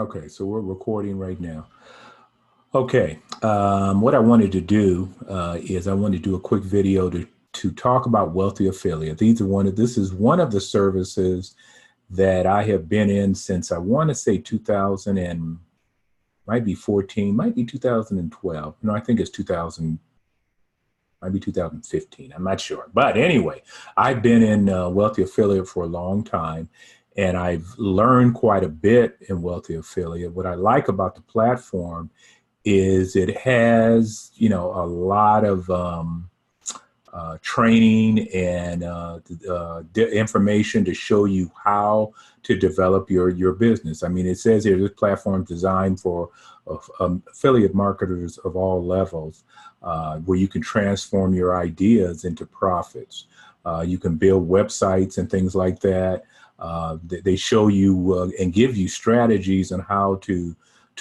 Okay, so we're recording right now. Okay, what I wanted to do is I wanted to do a quick video to talk about Wealthy Affiliate. This is one of the services that I have been in since I want to say 2000 and might be 14, might be 2012. No, I think it's 2000, might be 2015. I'm not sure. But anyway, I've been in Wealthy Affiliate for a long time and I've learned quite a bit in Wealthy Affiliate. What I like about the platform is it has, a lot of training and information to show you how to develop your business. I mean, it says here this platform is designed for affiliate marketers of all levels, where you can transform your ideas into profits. You can build websites and things like that. They show you and give you strategies on how to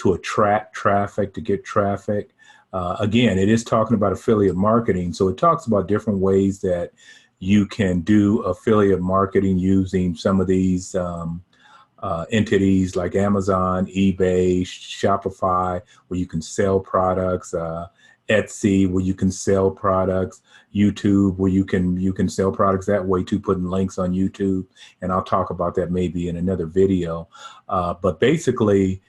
attract traffic, to get traffic. Again, it is talking about affiliate marketing. So it talks about different ways that you can do affiliate marketing using some of these entities like Amazon, eBay, Shopify, where you can sell products, Etsy, where you can sell products, YouTube, where you can sell products that way too, putting links on YouTube. And I'll talk about that maybe in another video. But basically,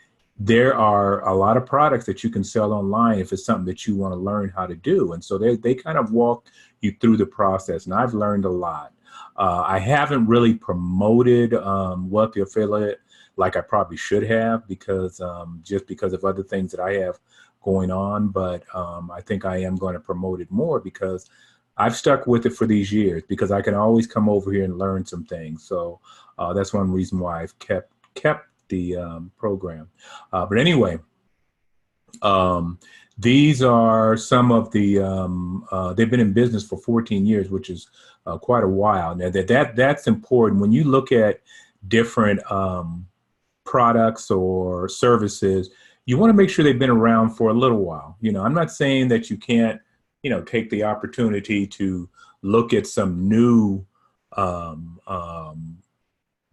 there are a lot of products that you can sell online if it's something that you want to learn how to do. And so they kind of walk you through the process. And I've learned a lot. I haven't really promoted Wealthy Affiliate like I probably should have because just because of other things that I have going on. But I think I am going to promote it more because I've stuck with it for these years because I can always come over here and learn some things. So that's one reason why I've kept the program. But anyway, these are some of they've been in business for 14 years, which is quite a while. Now that's important. When you look at different products or services, you want to make sure they've been around for a little while. I'm not saying that you can't, take the opportunity to look at some new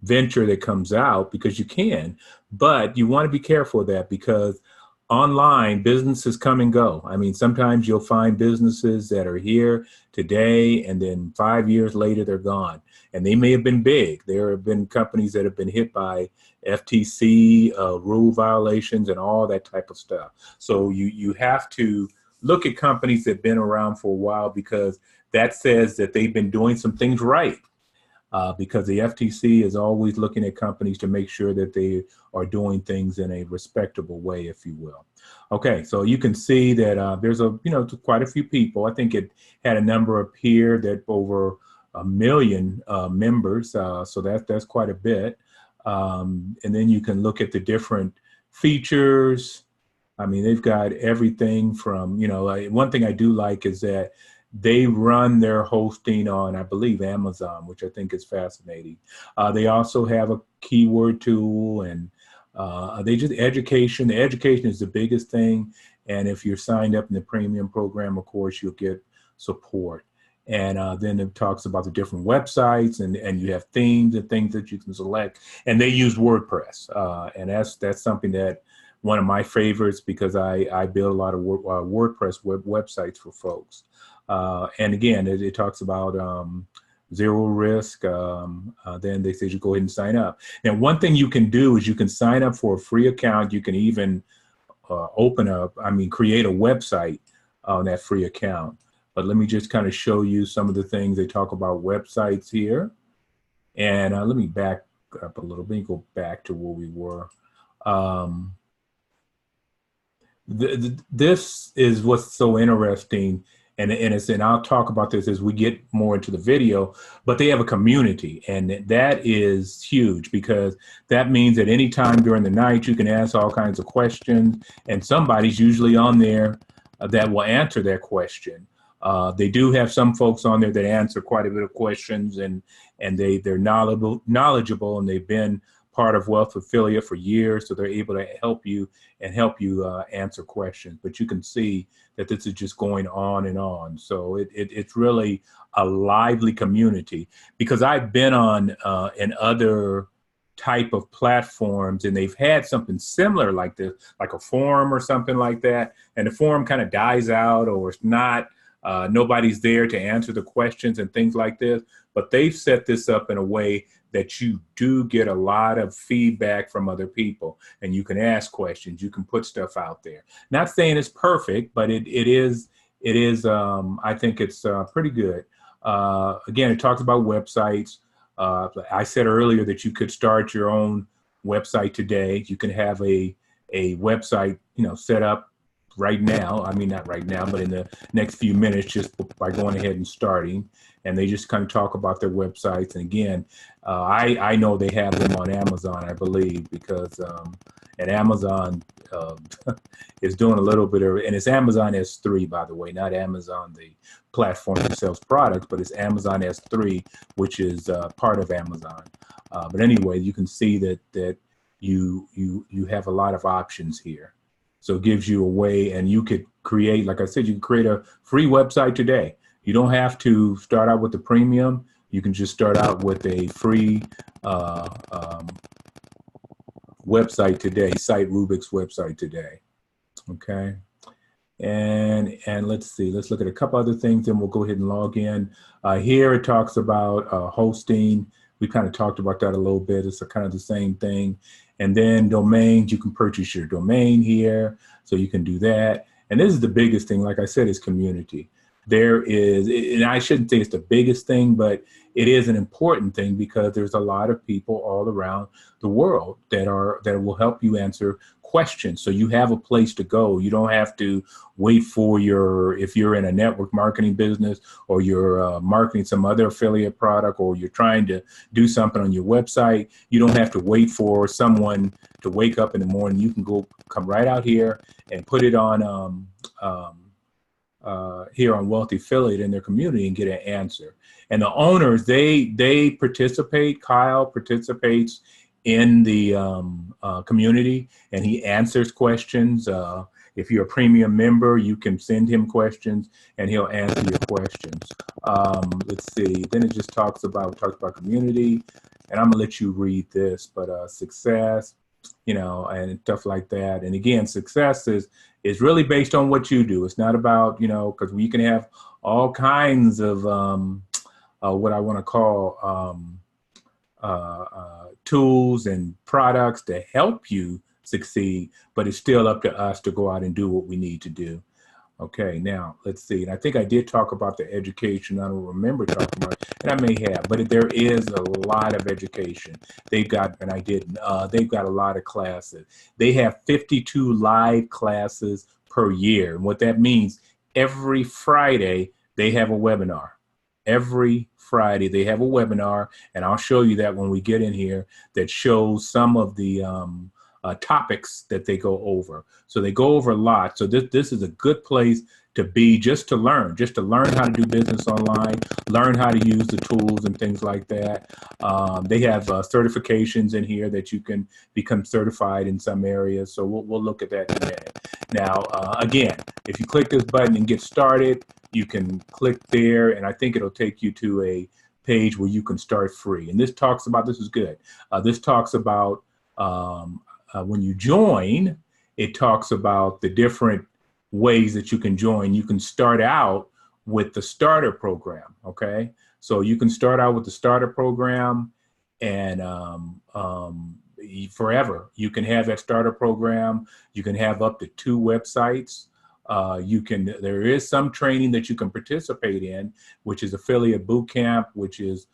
venture that comes out because you can, but you want to be careful of that because online businesses come and go. I mean, sometimes you'll find businesses that are here today and then 5 years later they're gone. And they may have been big. There have been companies that have been hit by FTC rule violations and all that type of stuff. So you have to look at companies that have been around for a while because that says that they've been doing some things right. Because the FTC is always looking at companies to make sure that they are doing things in a respectable way, if you will. Okay, so you can see that there's quite a few people. I think it had a number up here that over 1 million members, so that's quite a bit. And then you can look at the different features. I mean, they've got everything from, one thing I do like is that they run their hosting on, I believe, Amazon, which I think is fascinating. They also have a keyword tool and they just education. The education is the biggest thing. And if you're signed up in the premium program, of course, you'll get support. And then it talks about the different websites and you have themes and things that you can select. And they use WordPress. And that's something that one of my favorites because I build a lot of WordPress websites for folks. And again, it talks about zero risk. Then they say you go ahead and sign up. Now, one thing you can do is you can sign up for a free account. You can even create a website on that free account. But let me just kind of show you some of the things they talk about websites here. And let me back up a little bit, go back to where we were. This is what's so interesting. And I'll talk about this as we get more into the video, but they have a community and that is huge because that means that any time during the night, you can ask all kinds of questions and somebody's usually on there that will answer that question. They do have some folks on there that answer quite a bit of questions and they're knowledgeable and they've been part of Wealth Affiliate for years, so they're able to help you answer questions. But you can see that this is just going on and on. So it's really a lively community because I've been on in other type of platforms, and they've had something similar like this, like a forum or something like that, and the forum kind of dies out, or it's not, nobody's there to answer the questions and things like this. But they've set this up in a way that you do get a lot of feedback from other people, and you can ask questions, you can put stuff out there. Not saying it's perfect, but it is, I think it's pretty good. Again, it talks about websites. I said earlier that you could start your own website today. You can have a website, set up right now. I mean, not right now, but in the next few minutes, just by going ahead and starting. And they just kind of talk about their websites. And again, I know they have them on Amazon, I believe, because and Amazon is doing a little bit of, and it's Amazon S3, by the way, not Amazon, the platform that sells products, but it's Amazon S3, which is part of Amazon. But anyway, you can see that you have a lot of options here. So it gives you a way, and you could create, like I said, you can create a free website today. You don't have to start out with the premium. You can just start out with a free website today, Site Rubik's website today. Okay. And let's see, let's look at a couple other things, then we'll go ahead and log in. Here it talks about hosting. We kind of talked about that a little bit. It's kind of the same thing. And then domains, you can purchase your domain here, so you can do that. And this is the biggest thing, like I said, is community. There is, and I shouldn't say it's the biggest thing, but it is an important thing, because there's a lot of people all around the world that will help you answer questions. So you have a place to go. You don't have to wait for if you're in a network marketing business, or you're marketing some other affiliate product, or you're trying to do something on your website, you don't have to wait for someone to wake up in the morning. You can come right out here and put it on here on Wealthy Affiliate in their community and get an answer. And the owners, they participate. Kyle participates in the community, and he answers questions. If you're a premium member, you can send him questions and he'll answer your questions. Let's see, then it just talks about community, and I'm gonna let you read this, but success, and stuff like that. And again, success is really based on what you do. It's not about, because we can have all kinds of what I want to call tools and products to help you succeed, but it's still up to us to go out and do what we need to do. Okay, now let's see. And I think I did talk about the education. I don't remember talking about it, and I may have, but there is a lot of education. They've got, and I didn't, they've got a lot of classes. They have 52 live classes per year. And what that means, every Friday, they have a webinar. Every Friday, they have a webinar, and I'll show you that when we get in here, that shows some of the topics that they go over. So they go over a lot. So this is a good place to be, just to learn how to do business online, learn how to use the tools and things like that. They have certifications in here that you can become certified in some areas. So we'll look at that in a minute. Now, again, if you click this button and get started, you can click there, and I think it'll take you to a page where you can start free. And this talks about, this is good. This talks about when you join, it talks about the different ways that you can join. You can start out with the starter program, okay? So you can start out with the starter program, and forever. You can have that starter program. You can have up to 2 websites. There is some training that you can participate in, which is Affiliate Bootcamp, which is,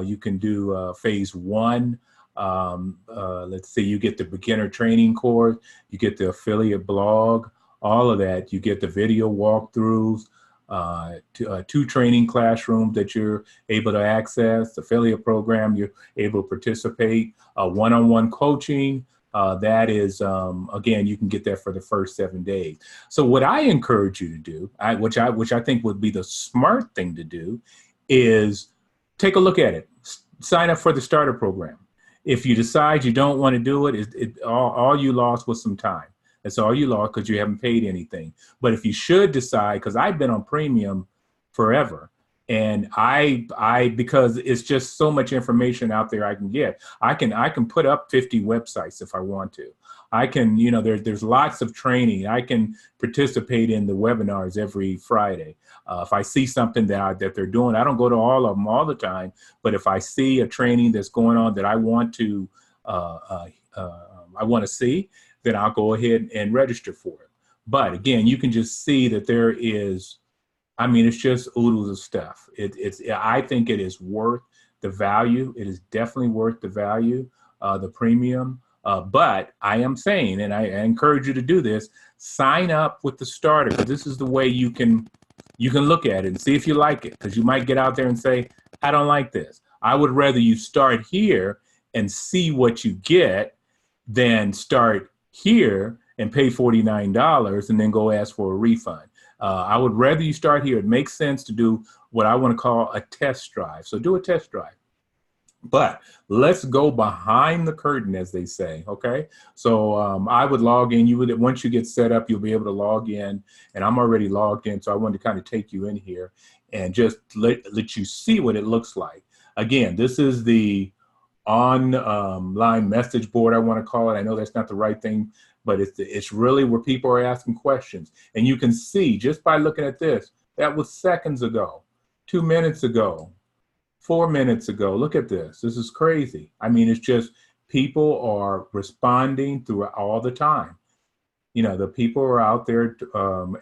you can do phase 1. Let's say you get the beginner training course, you get the affiliate blog, all of that. You get the video walkthroughs, 2 training classrooms that you're able to access, affiliate program, you're able to participate, one-on-one coaching. That is, again, you can get that for the first 7 days. So what I encourage you to do, which I think would be the smart thing to do, is take a look at it. Sign up for the starter program. If you decide you don't want to do it, all you lost was some time. That's all you lost, because you haven't paid anything. But if you should decide, because I've been on premium forever, And because it's just so much information out there I can get. I can put up 50 websites if I want to. I can, there's lots of training. I can participate in the webinars every Friday. If I see something that they're doing, I don't go to all of them all the time, but if I see a training that's going on that I want to see, then I'll go ahead and register for it. But again, you can just see that there is, it's just oodles of stuff. I think it is worth the value. It is definitely worth the value, the premium. But I am saying, and I encourage you to do this, sign up with the starter, because this is the way you can look at it and see if you like it, because you might get out there and say, I don't like this. I would rather you start here and see what you get than start here and pay $49 and then go ask for a refund. I would rather you start here. It makes sense to do what I want to call a test drive. So do a test drive. But let's go behind the curtain, as they say, okay? So I would log in. Once you get set up, you'll be able to log in, and I'm already logged in, so I wanted to kind of take you in here and just let you see what it looks like. Again, this is the online message board, I want to call it. I know that's not the right thing, but it's really where people are asking questions. And you can see just by looking at this, that was seconds ago, 2 minutes ago, 4 minutes ago. Look at this. This is crazy. It's just people are responding through all the time. The people are out there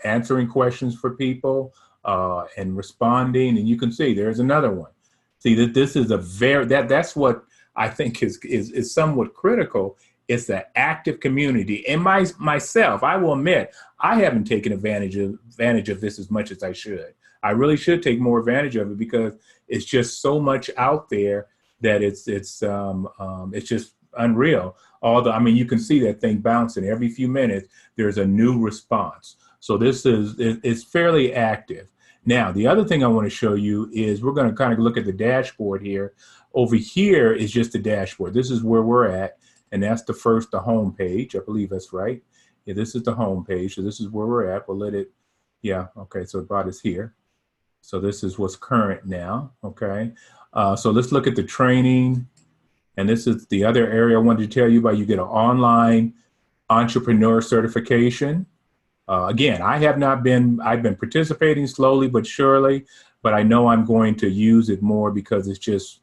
answering questions for people and responding. And you can see there's another one. See that this is that's what I think is somewhat critical. It's the active community. And myself, I will admit, I haven't taken advantage of this as much as I should. I really should take more advantage of it, because it's just so much out there that it's just unreal. Although, you can see that thing bouncing every few minutes. There's a new response. So it's fairly active. Now, the other thing I want to show you is we're going to kind of look at the dashboard here. Over here is just the dashboard. This is where we're at, and that's the home page. I believe that's right. Yeah, this is the home page. So this is where we're at. We'll let it, yeah, okay, so it brought us here. So this is what's current now, okay? So let's look at the training. And this is the other area I wanted to tell you about. You get an online entrepreneur certification. Again, I've been participating slowly but surely, but I know I'm going to use it more, because it's just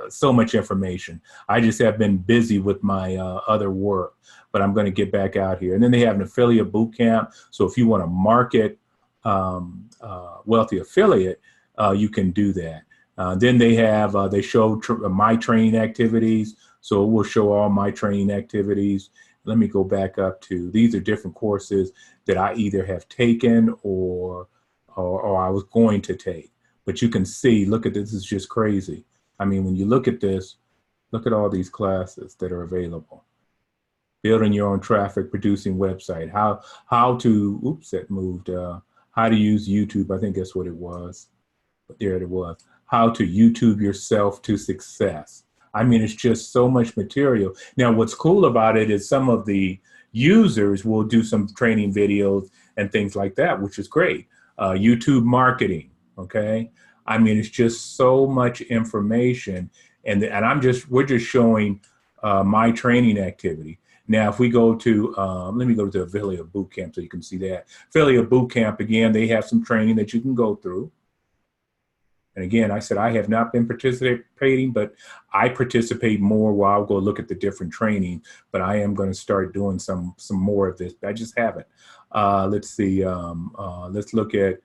so much information. I just have been busy with my other work, but I'm going to get back out here. And then they have an affiliate boot camp. So if you want to market Wealthy Affiliate, you can do that. Then they show my training activities. So it will show all my training activities. Let me go back up to, these are different courses that I either have taken or I was going to take. But you can see, look at this, is just crazy. When you look at this, look at all these classes that are available. Building your own traffic, producing website, how to, oops, that moved, how to use YouTube, I think that's what it was. But there it was. How to YouTube yourself to success. It's just so much material. Now, what's cool about it is some of the users will do some training videos and things like that, which is great. YouTube marketing, okay? It's just so much information. And we're just showing my training activity. Now, if we go to, let me go to Affiliate Bootcamp so you can see that. Affiliate Bootcamp, again, they have some training that you can go through. And again, I said I have not been participating, but I participate more while I'll go look at the different training. But I am going to start doing some more of this. I just haven't. Let's see. Let's look at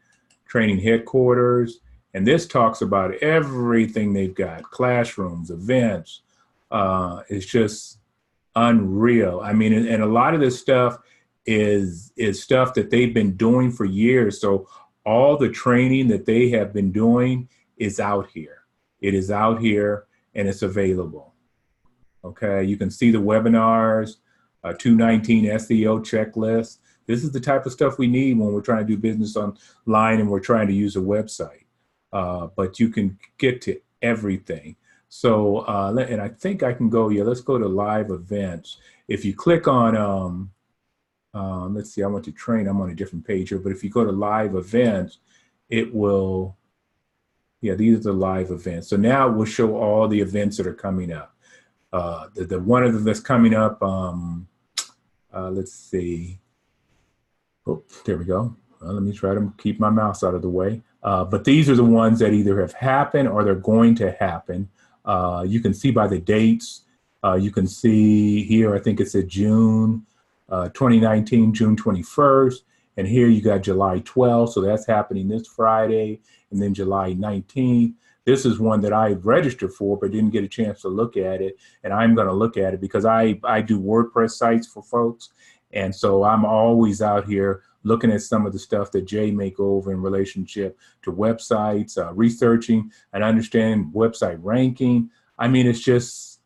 training headquarters. And this talks about everything they've got. Classrooms, events. It's just unreal. And a lot of this stuff is stuff that they've been doing for years. So all the training that they have been doing is out here. It is out here and it's available. Okay, you can see the webinars, 219 SEO checklist. This is the type of stuff we need when we're trying to do business online and we're trying to use a website. But you can get to everything. So, and I think I can go, yeah, let's go to live events. If you click on, let's see, I went to train, I'm on a different page here, but if you go to live events, it will, yeah, these are the live events. So now we'll show all the events that are coming up. The one of them that's coming up, let's see. Oh, there we go. Well, let me try to keep my mouse out of the way. But these are the ones that either have happened or they're going to happen. You can see by the dates. You can see here, I think it's at June 2019, June 21st. And here you got July 12th. So that's happening this Friday. And then July 19th. This is one that I registered for, but didn't get a chance to look at it. And I'm going to look at it because I do WordPress sites for folks. And so I'm always out here looking at some of the stuff that Jay may go over in relationship to websites, researching and understanding website ranking. I mean, it's just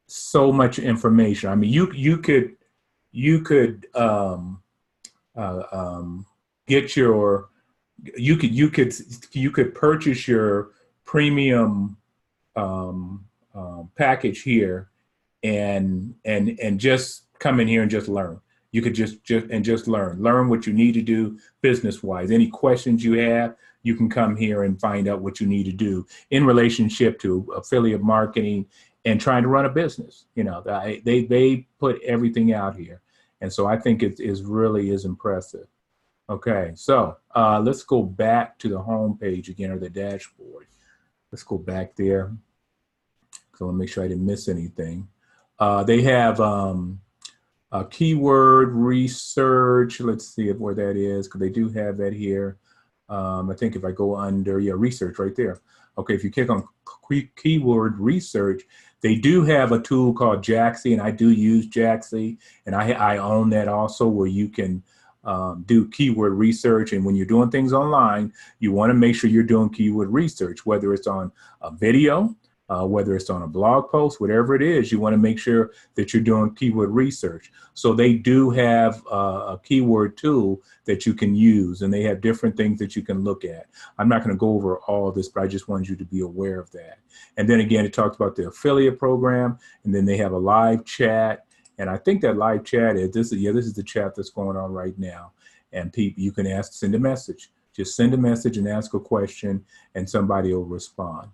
so much information. I mean, you could get your, you could purchase your premium package here and just come in here and just learn. You could just learn what you need to do business wise. Any questions you have, you can come here and find out what you need to do in relationship to affiliate marketing and trying to run a business. You know, they put everything out here. And so I think it really is impressive. Okay, so let's go back to the home page again, or the dashboard. Let's go back there. So I want to make sure I didn't miss anything. They have keyword research. Let's see where that is, because they do have that here. I think if I go under, yeah, research right there. Okay, if you click on keyword research, they do have a tool called Jaxi, and I do use Jaxi, and I own that also, where you can do keyword research. And when you're doing things online, you want to make sure you're doing keyword research, whether it's on a video, whether it's on a blog post, whatever it is, you want to make sure that you're doing keyword research. So they do have a keyword tool that you can use, and they have different things that you can look at. I'm not going to go over all of this, but I just wanted you to be aware of that. And then again, it talks about the affiliate program, and then they have a live chat. And I think that live chat is, this is the chat that's going on right now. And people, you can send a message. Just send a message and ask a question, and somebody will respond.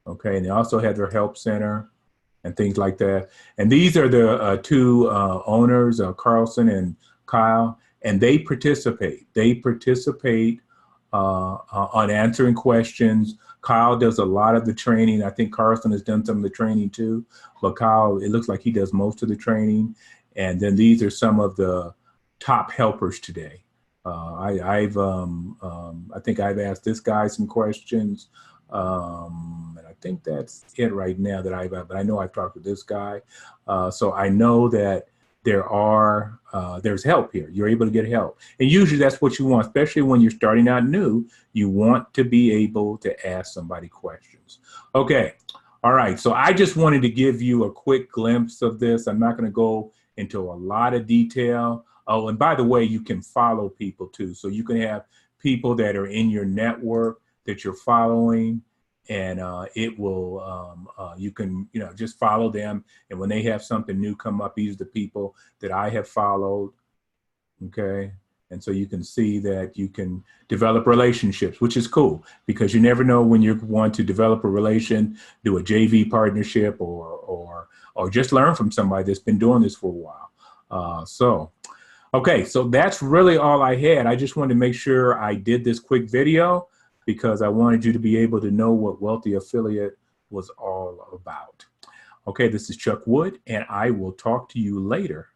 Okay, and they also have their help center and things like that. And these are the two owners, Carlson and Kyle, and they participate. They participate on answering questions. Kyle does a lot of the training. I think Carlson has done some of the training too, but Kyle, it looks like he does most of the training. And then these are some of the top helpers today. I think I've asked this guy some questions. And I think that's it right now that but I know I've talked to this guy. So I know that there's help here. You're able to get help. And usually that's what you want, especially when you're starting out new. You want to be able to ask somebody questions. Okay. All right. So I just wanted to give you a quick glimpse of this. I'm not going to go into a lot of detail. Oh, and by the way, you can follow people too. So you can have people that are in your network that you're following, and it will, you can, just follow them. And when they have something new come up, these are the people that I have followed. Okay. And so you can see that you can develop relationships, which is cool, because you never know when you want to develop a relation, do a JV partnership, or just learn from somebody that's been doing this for a while. Okay, so that's really all I had. I just wanted to make sure I did this quick video because I wanted you to be able to know what Wealthy Affiliate was all about. Okay, this is Chuck Wood, and I will talk to you later.